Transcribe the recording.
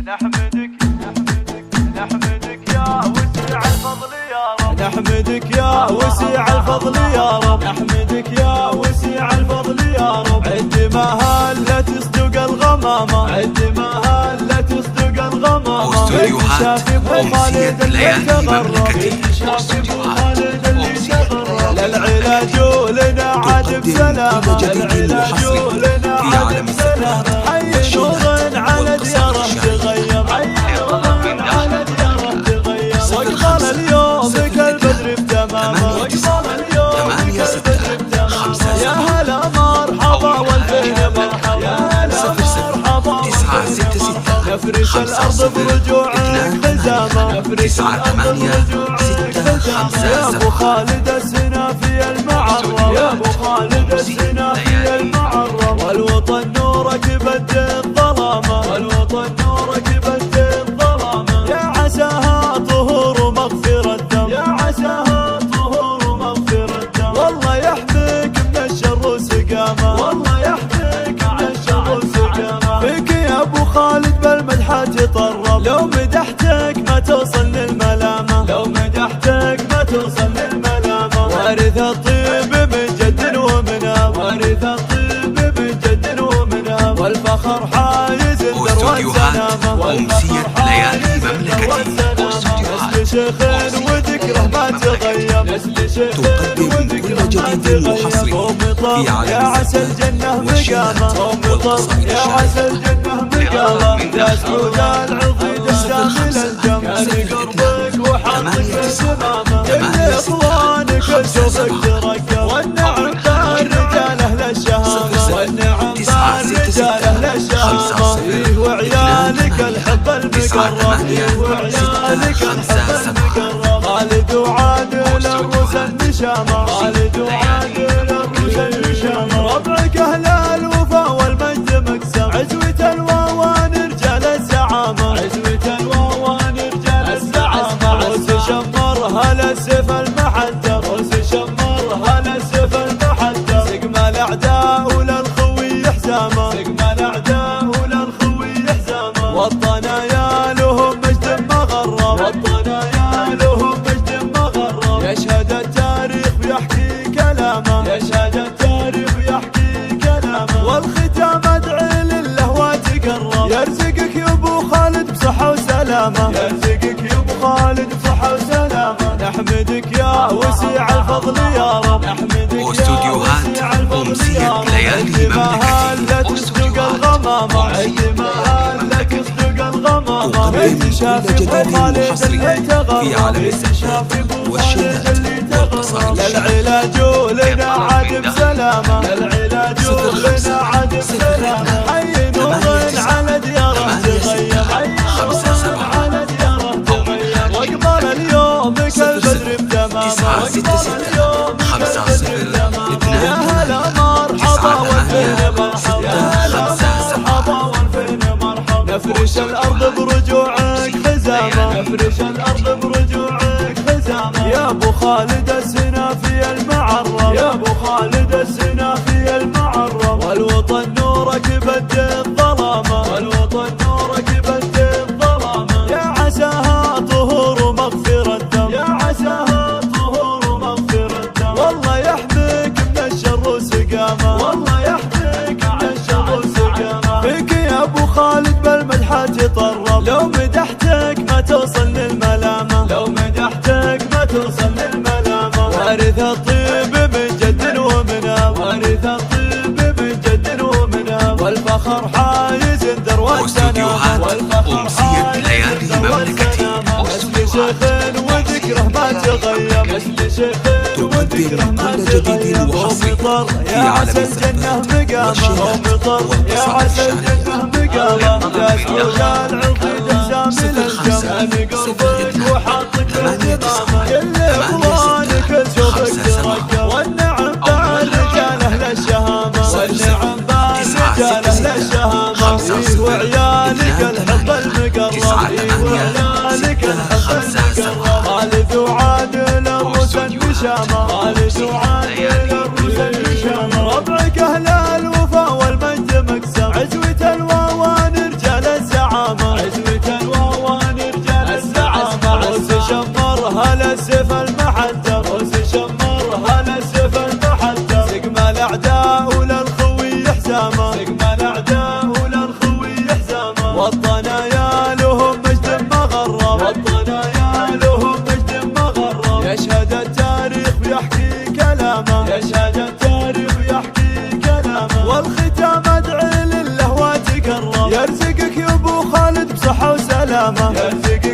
نحمدك يا وسيع الفضل يا رب، نحمدك يا وسيع الفضل يا رب، نحمدك يا وسيع الفضل يا رب. عد ما هلا تصدق الغمامة، عد ما هلا تصدق الغمامة. واستوديوهات أمسية ليالي مملكتي، واستوديوهات أمسية للعلاج ولنا عاد بسلامة، للعلاج ولنا عاد بسلامة. حي نور على دياره تغير، حي نور على دياره تغير. واقبل اليوم كالبدر بتمامه، واقبل اليوم كالبدر بتمامه. يا هلا مرحبا والفين مرحبا، يا هلا مرحبا 966 نفرش الأرض برجوعك حزامة، نفرش الأرض برجوعك حزامة. يا أبو خالد السنافي المعرة، يا أبو خالد السنافي المعرة. والوطن نورك بدل الظلامة، والوطن نورك بدل الظلامة. يا عساها طهور ومغفرة الدم، يا عساها طهور ومغفرة الدم. والله يحميك من الشر وسقامة، والله يحميك من الشر وسقامة. فيك يا أبو خالد بالمدحة تطرب، لو مدحتك ما توصل للملامة، لو مدحتك ما توصل للملامة. وارث الطيب من جد ومنام، وارث الطيب من جد ومنام. والفخر حايز الدر والسلامة، أمسية ليالي مملكتي، واستوديوهات شيخ وذكره ما تغير، نسل شيخ تقدم كل جديد وحصري في عالم يا عسى الجنة مقامة، يا عسى الجنة مقامة. يا سعود العضيد الشامل الجم، قربك وحظك السمامة. كل اخوانك شوفك ترقى، والنعم بالرجال اهل الشهامة، والنعم بالرجال اهل الشهامة. فيه وعيالك الحب المقرب، فيه وعيالك الحب المقرب. خالد وعادل الروس النشامة، خالد وعادل الروس النشامة. ربعك اهل الوفا والمجد مقسم، عزوة الواوان رجال الزعامة، عزوة الواوان رجال الزعامة. روس شمر هلا السيف المحدة، روس شمر هلا السيف المحدة. سقم الاعداء وللخوي حزامة، سقم الاعداء وللخوي حزامة. والطنايا لهم مجد مغرب، والطنايا لهم مجد مغرب. يشهد التاريخ ويحكي كلامه، يشهد التاريخ ويحكي كلامه. والختام ادعي لله وتقرب، يرزقك يا ابو خالد بصحة وسلامة، يرزقك يا ابو خالد بصحة وسلامة. نحمدك يا وسيع الفضل يا رب، نحمدك يا وسيع الفضل يا رب. ليالي مملكتي، تصدق الغمامة، عندما هلك تصدق الغمامة. كل جديد وحصري في عالم السفر والشهادات والتصاريح. للعلاج ولنا عاد بسلامة، للعلاج ولنا عاد بسلامة. حي نور على دياره تغير، حي نور على دياره تغير. واقبل اليوم كالبدر بتمامه، 966 50 يا هلا مرحبا والفين مرحبا، يا هلا مرحبا والفين مرحبا. نفرش الأرض برجوعك حزامة، نفرش الأرض برجوعك حزامة. يا أبو خالد السنافي المعرة، يا أبو خالد السنافي المعرة. والوطن نورك بدل الظلامة، والوطن نورك بدل الظلامة. يا عساها طهور ومغفرة الدم، يا عساها طهور ومغفرة الدم. والله يحميك من الشر وسقامة، والله يحميك من الشر وسقامة. فيك يا أبو خالد بالمدحة تطرب، لو مدحتك ما توصل للملامة، لو مدحتك ما توصل للملامة. وارث الطيب من جد ومنام، وارث الطيب من جد ومنام. والفخر حايز الدر والسلامة، والفخر أمسية ليالي مملكتي، شيخ وذكره ما تغير، مثل شيخ وذكره ما تغير. ومطر يا عسى الجنة مقامة، ومطر يا عسى الجنة مقامة. يا سعود العضيد الشامل الجم، قربك وحظك السمامة. كل اخوانك تشوفك ترقى، والنعم بالرجال اهل الشهامة، والنعم بالرجال اهل الشهامة. فيه وعيالك الحب المقرب، فيه وعيالك الحب المقرب. خالد وعادل الروس النشامة، خالد وعادل الروس النشامة. ربعك اهل الوفا والمجد مقسم، عزوة الواوان رجال الزعامة، عزوة الاعداء وللخوي حزامه، سقم الاعداء وللخوي حزامه، والطنايا لهم مجد مغرب، والطنايا لهم مجد مغرب، يشهد التاريخ ويحكي كلامه، يشهد التاريخ ويحكي كلامه، والختام ادعي لله واتقرب، يرزقك يا ابو خالد بصحه وسلامه، يرزقك